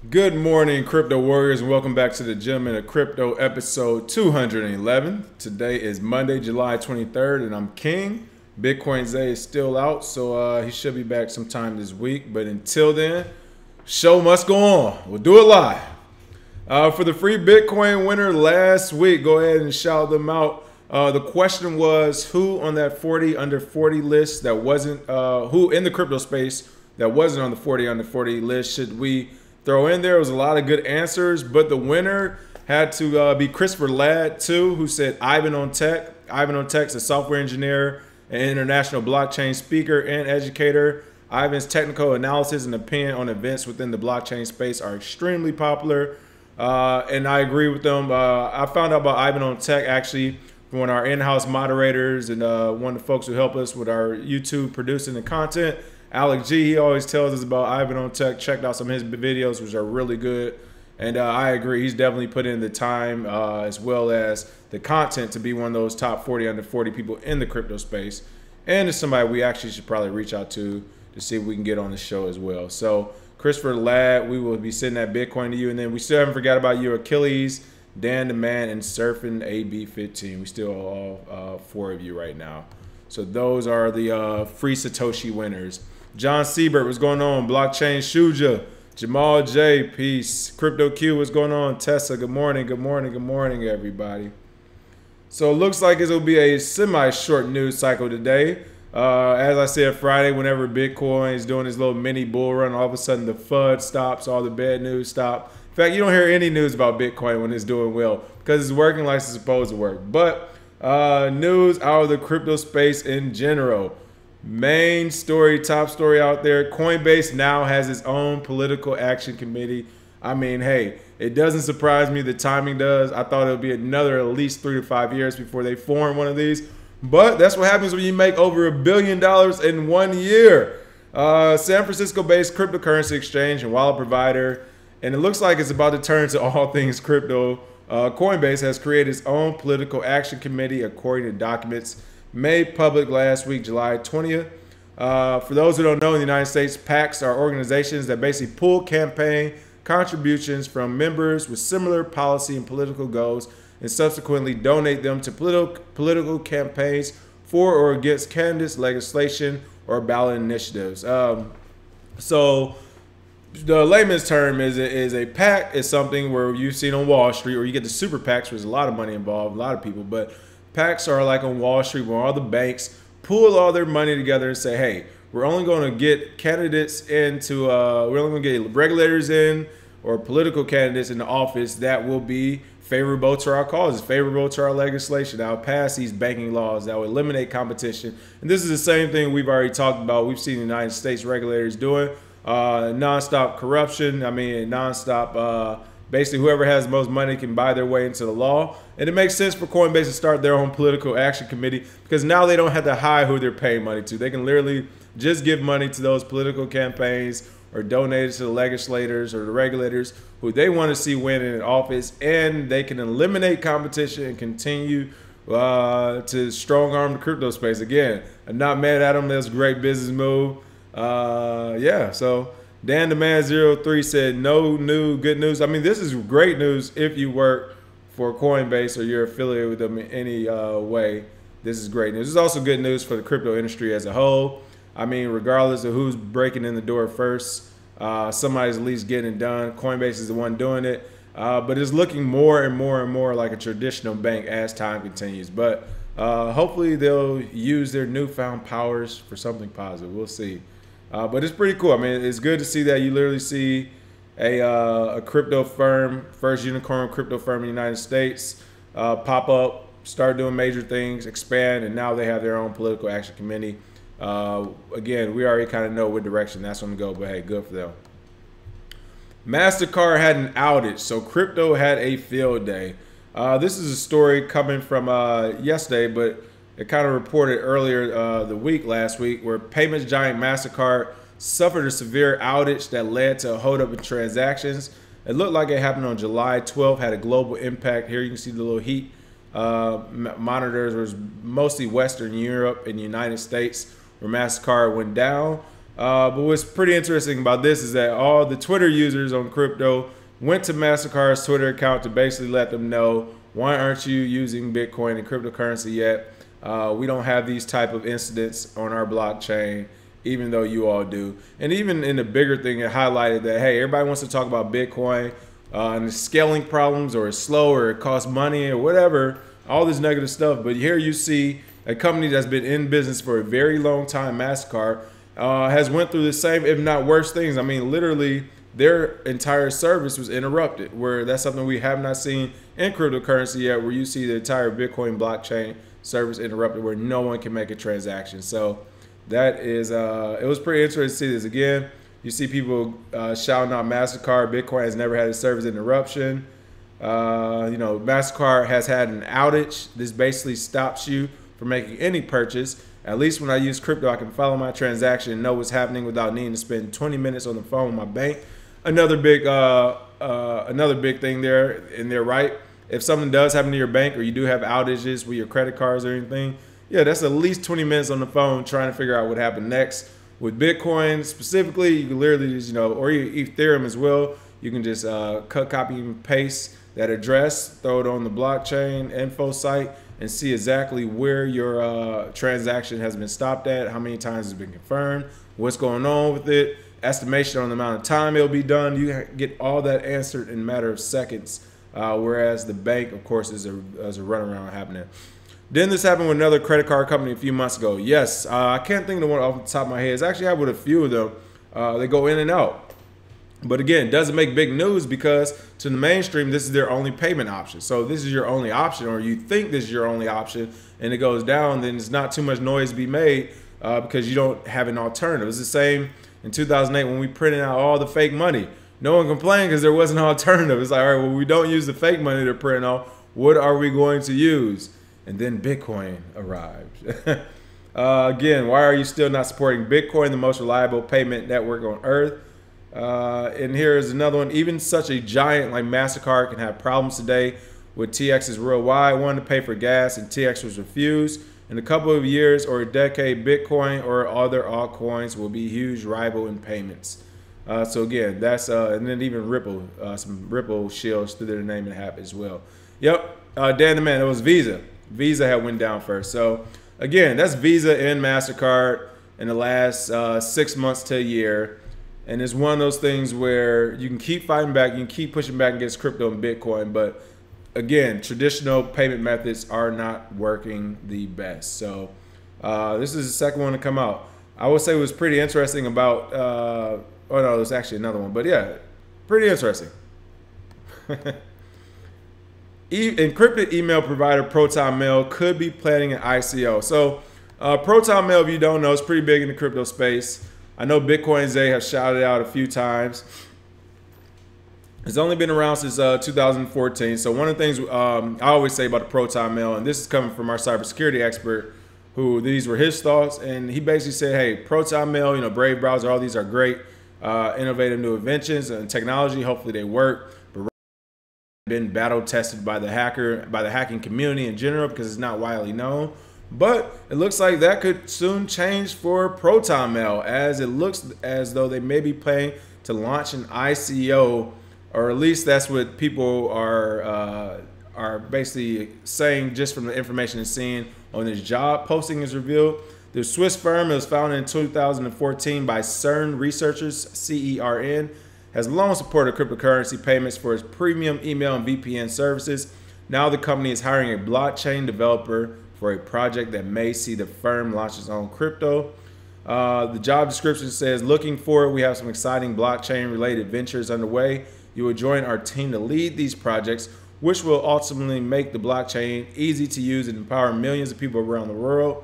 Good morning, crypto warriors, and welcome back to the Gentleman of Crypto episode 211. Today is Monday, July 23rd, and I'm King. Bitcoin Zay is still out, so he should be back sometime this week. But until then, show must go on. We'll do it live. For the free Bitcoin winner last week, go ahead and shout them out. The question was, who on that 40 under 40 list that wasn't, who in the crypto space that wasn't on the 40 under 40 list should we throw in there? It was a lot of good answers, but the winner had to be Christopher Ladd too, who said Ivan on Tech. Ivan on Tech's a software engineer, an international blockchain speaker and educator. Ivan's technical analysis and opinion on events within the blockchain space are extremely popular, and I agree with them. I found out about Ivan on Tech actually from one of our in-house moderators and one of the folks who help us with our YouTube producing and content. Alec G, he always tells us about Ivan on Tech. Checked out some of his videos, which are really good. And I agree, he's definitely put in the time as well as the content to be one of those top 40 under 40 people in the crypto space. And it's somebody we actually should probably reach out to see if we can get on the show as well. So Christopher Ladd, we will be sending that Bitcoin to you. And then we still haven't forgot about you, Achilles, Dan the Man, and Surfing AB15. We still all four of you right now. So those are the free Satoshi winners. John Siebert, what's going on? Blockchain Shuja, Jamal J, peace. Crypto Q, what's going on? Tessa, good morning, good morning, good morning, everybody. So it looks like it will be a semi-short news cycle today. As I said, Friday, whenever Bitcoin is doing his little mini bull run, all of a sudden the FUD stops, all the bad news stop. In fact, you don't hear any news about Bitcoin when it's doing well because it's working like it's supposed to work. But news out of the crypto space in general. Main story, top story out there, Coinbase now has its own political action committee. I mean, hey, it doesn't surprise me. The timing does. I thought it would be another at least 3 to 5 years before they form one of these. But that's what happens when you make over $1 billion in 1 year. San Francisco-based cryptocurrency exchange and wallet provider, and it looks like it's about to turn to all things crypto. Coinbase has created its own political action committee according to documents made public last week, July 20th. For those who don't know, in the United States, PACs are organizations that basically pull campaign contributions from members with similar policy and political goals and subsequently donate them to political campaigns for or against candidates, legislation, or ballot initiatives. So the layman's term is a PAC is something where you've seen on Wall Street, or you get the super PACs, where there's a lot of money involved, a lot of people, but PACs are like on Wall Street where all the banks pool all their money together and say, hey, we're only going to get candidates into, we're only going to get regulators in or political candidates into office that will be favorable to our causes, favorable to our legislation, that will pass these banking laws, that will eliminate competition. And this is the same thing we've already talked about. We've seen the United States regulators doing nonstop corruption. I mean, nonstop, basically whoever has the most money can buy their way into the law. And it makes sense for Coinbase to start their own political action committee because now they don't have to hide who they're paying money to. They can literally just give money to those political campaigns or donate it to the legislators or the regulators who they want to see win in office, and they can eliminate competition and continue to strong arm the crypto space. Again, I'm not mad at them. That's a great business move. Yeah, so Dan the Man 03 said no new good news. I mean, this is great news if you work for Coinbase or you're affiliated with them in any way. This is great news. This is also good news for the crypto industry as a whole. I mean, regardless of who's breaking in the door first, somebody's at least getting it done. Coinbase is the one doing it, but it's looking more and more and more like a traditional bank as time continues. But hopefully they'll use their newfound powers for something positive. We'll see. But it's pretty cool. I mean, it's good to see that you literally see a crypto firm, first unicorn crypto firm in the United States, pop up, start doing major things, expand, and now they have their own political action committee. Again, we already kind of know what direction that's going to go, but hey, good for them. Mastercard had an outage, so crypto had a field day. This is a story coming from yesterday, but it kind of reported earlier the week, last week, where payments giant Mastercard suffered a severe outage that led to a holdup in transactions. It looked like it happened on July 12th, had a global impact. Here you can see the little heat monitors. It was mostly Western Europe and the United States where Mastercard went down. But what's pretty interesting about this is that all the Twitter users on crypto went to Mastercard's Twitter account to basically let them know, why aren't you using Bitcoin and cryptocurrency yet? We don't have these type of incidents on our blockchain, even though you all do. And even in the bigger thing, it highlighted that, hey, everybody wants to talk about Bitcoin and the scaling problems, or it's slow, or it costs money, or whatever, all this negative stuff. But here you see a company that's been in business for a very long time, Mastercard, has went through the same, if not worse things. I mean, literally, their entire service was interrupted, where that's something we have not seen in cryptocurrency yet, where you see the entire Bitcoin blockchain service interrupted, where no one can make a transaction. So that is, it was pretty interesting to see this. Again, you see people shouting out Mastercard. Bitcoin has never had a service interruption. You know, Mastercard has had an outage. This basically stops you from making any purchase. At least when I use crypto, I can follow my transaction and know what's happening without needing to spend 20 minutes on the phone with my bank. Another big thing there, and they're right. If something does happen to your bank, or you do have outages with your credit cards or anything, yeah, that's at least 20 minutes on the phone trying to figure out what happened next. With Bitcoin specifically, you can literally just, you know, or Ethereum as well, you can just cut, copy, and paste that address, throw it on the blockchain info site, and see exactly where your transaction has been stopped at, how many times it's been confirmed, what's going on with it, estimation on the amount of time it'll be done. You get all that answered in a matter of seconds, whereas the bank, of course, is a runaround happening. Then this happened with another credit card company a few months ago. Yes, I can't think of the one off the top of my head. It's actually happened with a few of them. They go in and out. But again, it doesn't make big news because to the mainstream, this is their only payment option. So this is your only option, or you think this is your only option, and it goes down, then it's not too much noise to be made because you don't have an alternative. It's the same in 2008 when we printed out all the fake money. No one complained because there wasn't an alternative. It's like, all right, well, we don't use the fake money they're printing out. What are we going to use? And then Bitcoin arrived. Again, why are you still not supporting Bitcoin, the most reliable payment network on earth? And here's another one. Even such a giant like Mastercard can have problems today with TXs worldwide. Wanted to pay for gas and TX was refused. In a couple of years or a decade, Bitcoin or other altcoins will be huge rival in payments. So again, that's and then even Ripple, some Ripple shields through their name and app as well. Yep, Dan the man, it was Visa. Visa had went down first. So again, that's Visa and Mastercard in the last 6 months to a year. And it's one of those things where you can keep fighting back, you can keep pushing back against crypto and Bitcoin, but again, traditional payment methods are not working the best. So this is the second one to come out. I would say it was pretty interesting about, oh no, there's actually another one, but yeah, pretty interesting. Encrypted email provider ProtonMail could be planning an ICO. So ProtonMail, if you don't know, is pretty big in the crypto space. I know Bitcoin Zay have shouted out a few times. It's only been around since 2014. So one of the things I always say about the ProtonMail, and this is coming from our cybersecurity expert, who these were his thoughts, and he basically said, hey, ProtonMail, you know, Brave browser, all these are great, innovative new inventions and technology. Hopefully they work, but been battle tested by the hacking community in general because it's not widely known. But it looks like that could soon change for ProtonMail, as it looks as though they may be planning to launch an ICO, or at least that's what people are basically saying just from the information and seeing on this job posting is revealed. The Swiss firm, it was founded in 2014 by CERN researchers, CERN, has long supported cryptocurrency payments for its premium email and VPN services. Now the company is hiring a blockchain developer for a project that may see the firm launch its own crypto. The job description says, looking forward, we have some exciting blockchain related ventures underway. You will join our team to lead these projects, which will ultimately make the blockchain easy to use and empower millions of people around the world.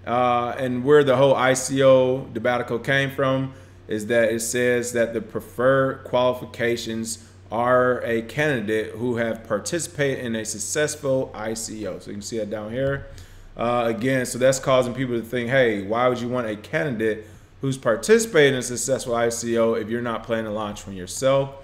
And where the whole ICO debacle came from is that it says that the preferred qualifications are a candidate who have participated in a successful ICO. So you can see that down here. Again, so that's causing people to think, hey, why would you want a candidate who's participated in a successful ICO if you're not planning to launch one yourself?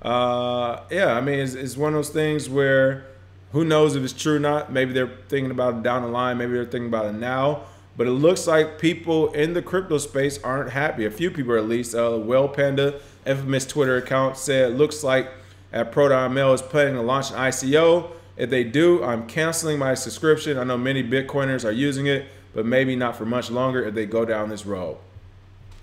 Yeah, I mean, it's one of those things where who knows if it's true or not. Maybe they're thinking about it down the line. Maybe they're thinking about it now. but it looks like people in the crypto space aren't happy. A few people, at least. Well Panda, infamous Twitter account, said, looks like ProtonMail is planning to launch an ICO. If they do, I'm canceling my subscription. I know many Bitcoiners are using it, but maybe not for much longer if they go down this road.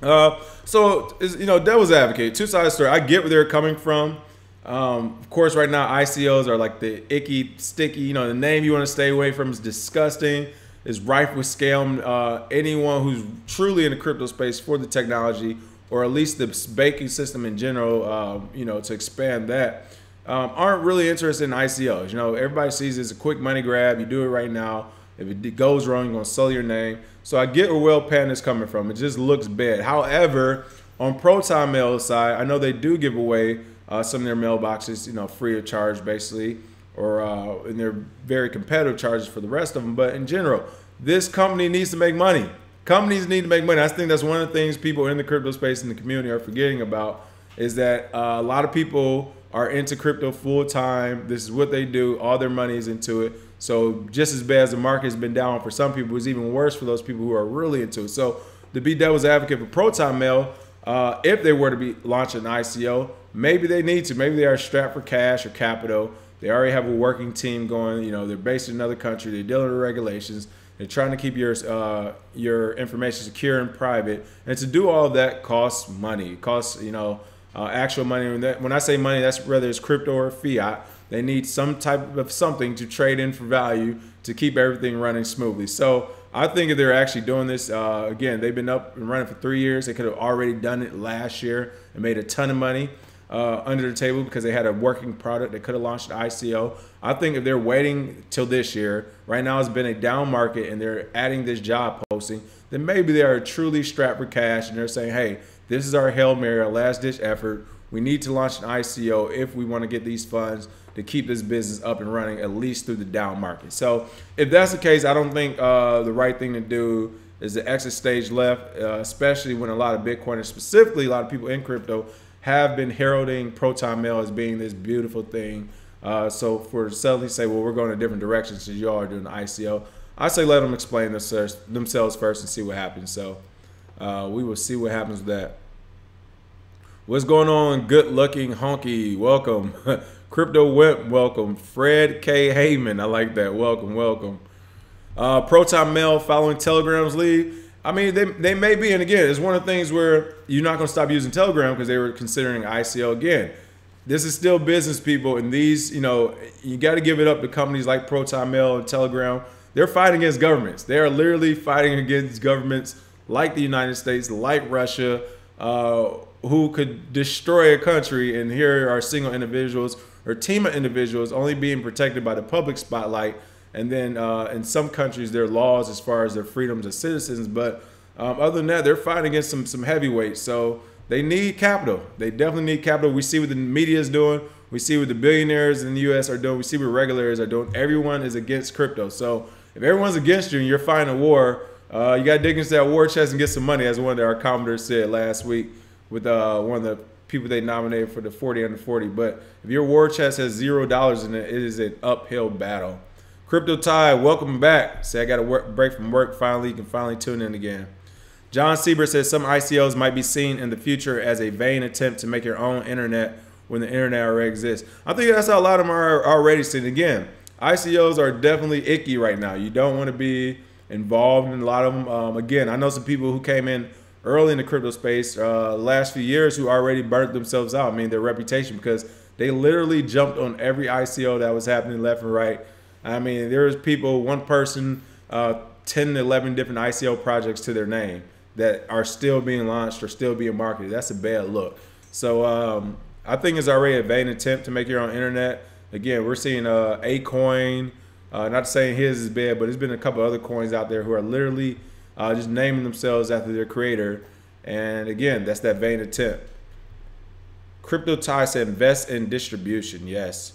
So, devil's advocate, two-sided story. I get where they're coming from. Of course, right now, ICOs are like the icky, sticky, the name you want to stay away from is disgusting. It's rife with scam. Anyone who's truly in the crypto space for the technology, or at least the banking system in general, to expand that, aren't really interested in ICOs. Everybody sees it as a quick money grab. You do it right now. If it goes wrong, you're going to sell your name. So I get where Well Pan is coming from. It just looks bad. However, on ProtonMail's side, I know they do give away some of their mailboxes, free of charge, basically, or and they're very competitive charges for the rest of them. But in general, this company needs to make money. Companies need to make money. I think that's one of the things people in the crypto space in the community are forgetting about, is that a lot of people are into crypto full time. This is what they do. All their money is into it. So just as bad as the market has been down for some people, it's even worse for those people who are really into it. So to be devil's advocate for ProtonMail, if they were to be launching an ICO, maybe they need to. Maybe they are strapped for cash or capital. They already have a working team going. They're based in another country. They're dealing with regulations. They're trying to keep your information secure and private. And to do all of that costs money. It costs, actual money. When I say money, that's whether it's crypto or fiat. They need some type of something to trade in for value to keep everything running smoothly. So I think if they're actually doing this, again, they've been up and running for 3 years. They could have already done it last year and made a ton of money under the table because they had a working product. They could have launched an ICO. I think if they're waiting till this year, right now it's been a down market and they're adding this job posting, then maybe they are truly strapped for cash and they're saying, hey, this is our Hail Mary, our last ditch effort. We need to launch an ICO if we want to get these funds to keep this business up and running, at least through the down market. So if that's the case, I don't think the right thing to do is the exit stage left, especially when a lot of Bitcoiners, specifically a lot of people in crypto, have been heralding ProtonMail as being this beautiful thing. So for suddenly say, well, we're going in different directions since y'all are doing the ICO, I say let them explain themselves first and see what happens. So we will see what happens with that. What's going on, good-looking honky? Welcome. Crypto Wimp, welcome. Fred K. Heyman, I like that. Welcome, welcome. ProtonMail following Telegram's lead. I mean, they may be, and again, it's one of the things where you're not going to stop using Telegram because they were considering ICO again. This is still business, people, and these, you got to give it up to companies like ProtonMail and Telegram. They're fighting against governments. They are literally fighting against governments like the United States, like Russia, who could destroy a country. And here are single individuals or team of individuals only being protected by the public spotlight. And then in some countries, there are laws as far as their freedoms as citizens. But other than that, they're fighting against some heavyweights. So they need capital. They definitely need capital. We see what the media is doing. We see what the billionaires in the U.S. are doing. We see what regulators are doing. Everyone is against crypto. So if everyone's against you and you're fighting a war, you got to dig into that war chest and get some money, as one of our commenters said last week with one of the people they nominated for the 40 under 40. But if your war chest has $0 in it, it is an uphill battle. Crypto Tide, welcome back. Say I got a break from work finally. You can finally tune in again. John Sieber says some ICOs might be seen in the future as a vain attempt to make your own internet when the internet already exists. I think that's how a lot of them are already seen. Again, ICOs are definitely icky right now. You don't want to be involved in a lot of them. Again, I know some people who came in early in the crypto space last few years who already burnt themselves out. I mean, their reputation, because they literally jumped on every ICO that was happening left and right. I mean, there's people, one person, 10 to 11 different ICO projects to their name that are still being launched or still being marketed. That's a bad look. So I think it's already a vain attempt to make your own internet. Again, we're seeing a coin, not saying his is bad, but there's been a couple other coins out there who are literally just naming themselves after their creator. And again, that's that vain attempt. Crypto Tie said invest in distribution. Yes.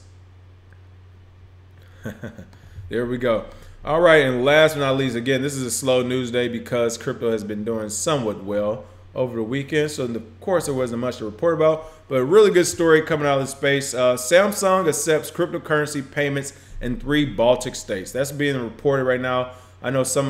There we go. All right, and last but not least, again, this is a slow news day because crypto has been doing somewhat well over the weekend. So, of course, there wasn't much to report about, but a really good story coming out of the space. Samsung accepts cryptocurrency payments in 3 Baltic states. That's being reported right now. I know some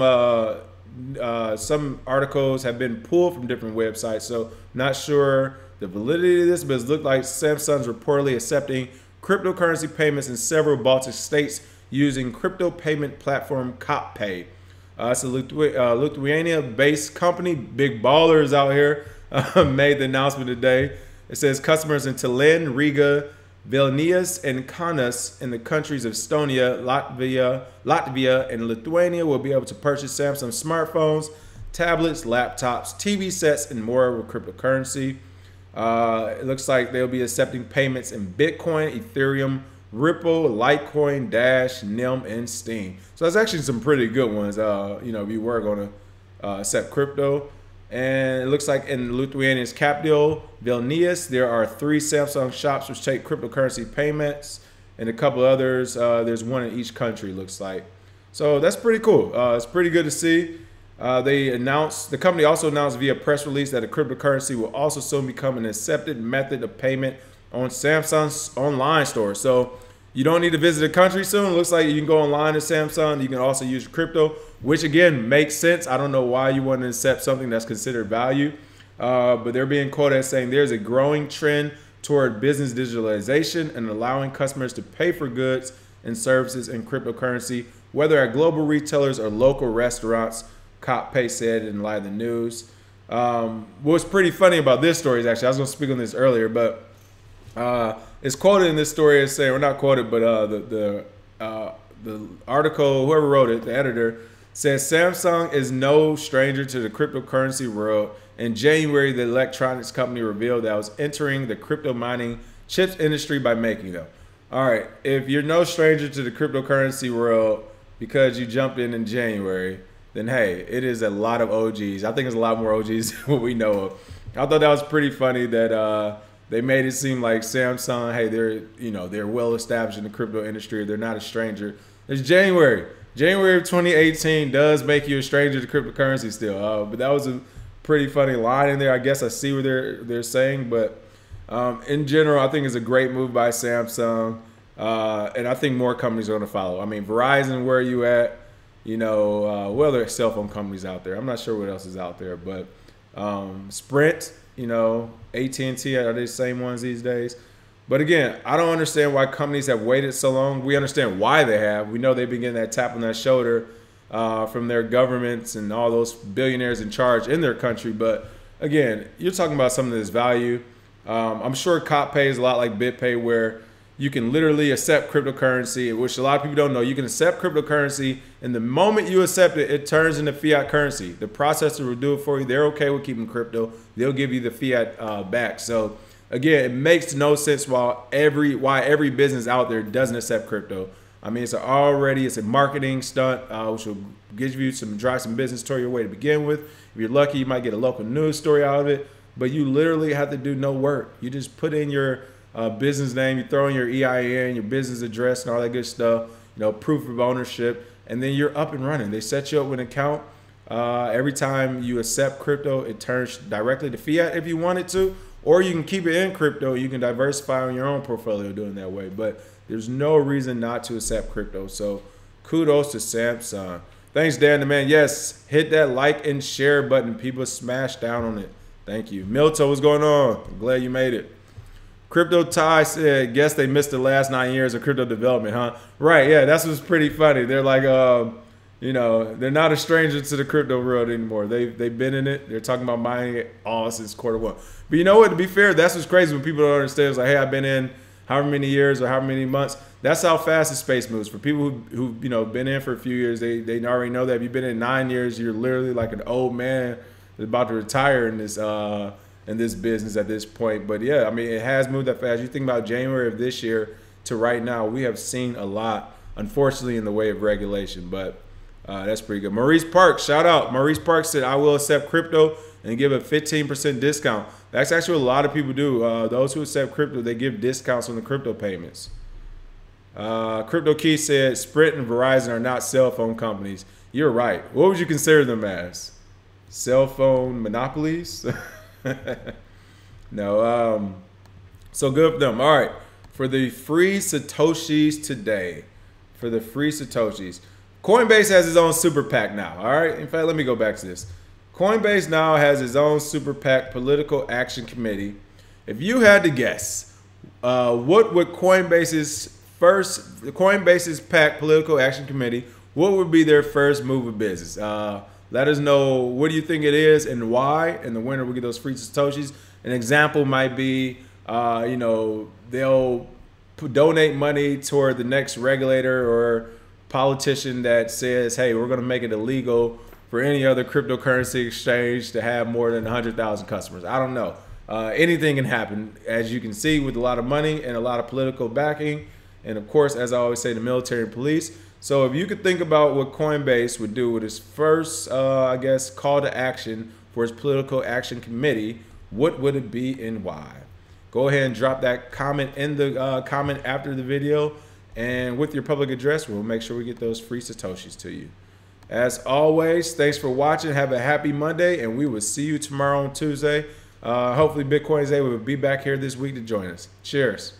some articles have been pulled from different websites, so not sure the validity of this, but it looked like Samsung's reportedly accepting cryptocurrency payments in several Baltic states using crypto payment platform KRBE. It's a Lithuania-based company. Big ballers out here made the announcement today. It says customers in Tallinn, Riga, Vilnius, and Kaunas in the countries of Estonia, Latvia, and Lithuania will be able to purchase Samsung smartphones, tablets, laptops, TV sets, and more with cryptocurrency. It looks like they'll be accepting payments in Bitcoin, Ethereum, Ripple, Litecoin, Dash, NIM, and Steam. So that's actually some pretty good ones. You know, if you were going to accept crypto. And it looks like in Lithuania's capital, Vilnius, there are 3 Samsung shops which take cryptocurrency payments, and a couple others. There's one in each country, looks like. So that's pretty cool. It's pretty good to see. The company also announced via press release that a cryptocurrency will also soon become an accepted method of payment on Samsung's online store. So you don't need to visit a country soon. It looks like you can go online to Samsung. You can also use crypto, which again makes sense. I don't know why you want to accept something that's considered value, but they're being quoted as saying there's a growing trend toward business digitalization and allowing customers to pay for goods and services in cryptocurrency, whether at global retailers or local restaurants, KRBE said in light of the news. What's pretty funny about this story is actually, I was going to speak on this earlier, but it's quoted in this story as saying, or not quoted, but the article, whoever wrote it, the editor, says Samsung is no stranger to the cryptocurrency world. In January, the electronics company revealed that it was entering the crypto mining chips industry by making them. All right, if you're no stranger to the cryptocurrency world because you jumped in January, then hey, it is a lot of OGs. I think it's a lot more OGs than what we know of. I thought that was pretty funny that they made it seem like Samsung, hey, they're well established in the crypto industry. They're not a stranger. It's January. January of 2018 does make you a stranger to cryptocurrency still. But that was a pretty funny line in there. I guess I see what they're saying, but in general, I think it's a great move by Samsung, and I think more companies are going to follow. I mean, Verizon, where are you at? You know, well, there are cell phone companies out there. I'm not sure what else is out there, but Sprint, you know, AT&T, are they the same ones these days? But again, I don't understand why companies have waited so long. We understand why they have. We know they've been getting that tap on that shoulder from their governments and all those billionaires in charge in their country. But again, you're talking about something that's value. I'm sure KRBE is a lot like BitPay, where you can literally accept cryptocurrency, which a lot of people don't know. You can accept cryptocurrency, and the moment you accept it, it turns into fiat currency. The processor will do it for you. They're okay with keeping crypto. They'll give you the fiat back. So again, it makes no sense why every business out there doesn't accept crypto. I mean, it's a marketing stunt, which will give you drive some business toward your way to begin with. If you're lucky, you might get a local news story out of it, but you literally have to do no work. You just put in your business name, you throw in your EIN, your business address, and all that good stuff, you know, proof of ownership, and then you're up and running. They set you up with an account. Every time you accept crypto, it turns directly to fiat if you want it to, or you can keep it in crypto. You can diversify on your own portfolio doing that way, but there's no reason not to accept crypto. So kudos to Samsung. Thanks, Dan the man. Yes, hit that like and share button. People smash down on it. Thank you. Milto, what's going on? I'm glad you made it. Crypto Ty said, guess they missed the last 9 years of crypto development, huh? Right, yeah, that's what's pretty funny. They're like, you know, they're not a stranger to the crypto world anymore. They've been in it. They're talking about mining it all since Q1. But you know what? To be fair, that's what's crazy when people don't understand. It's like, hey, I've been in however many years or however many months. That's how fast the space moves. For people who you know, been in for a few years, they already know that. If you've been in 9 years, you're literally like an old man that's about to retire in this business at this point. But yeah, I mean, it has moved that fast. You think about January of this year to right now, we have seen a lot, unfortunately, in the way of regulation. But that's pretty good. Maurice Parks, shout out. Maurice Parks said, I will accept crypto and give a 15% discount. That's actually what a lot of people do. Those who accept crypto, they give discounts on the crypto payments. Crypto Key said, Sprint and Verizon are not cell phone companies. You're right. What would you consider them as? Cell phone monopolies? No. So good for them. All right. For the free Satoshis today, Coinbase has its own super PAC now. All right. In fact, let me go back to this. Coinbase now has its own super PAC political action committee. If you had to guess, what would Coinbase's PAC political action committee, what would be their first move of business? Let us know, what do you think it is and why? And the winner will get those free Satoshis. An example might be, they'll donate money toward the next regulator or politician that says, hey, we're going to make it illegal for any other cryptocurrency exchange to have more than 100,000 customers. I don't know. Anything can happen, as you can see, with a lot of money and a lot of political backing. And of course, as I always say, the military and police. So if you could think about what Coinbase would do with its first, call to action for its political action committee, what would it be and why? Go ahead and drop that comment in the comment after the video. And with your public address, we'll make sure we get those free Satoshis to you. As always, thanks for watching. Have a happy Monday, and we will see you tomorrow on Tuesday. Hopefully Bitcoin Zay will be back here this week to join us. Cheers.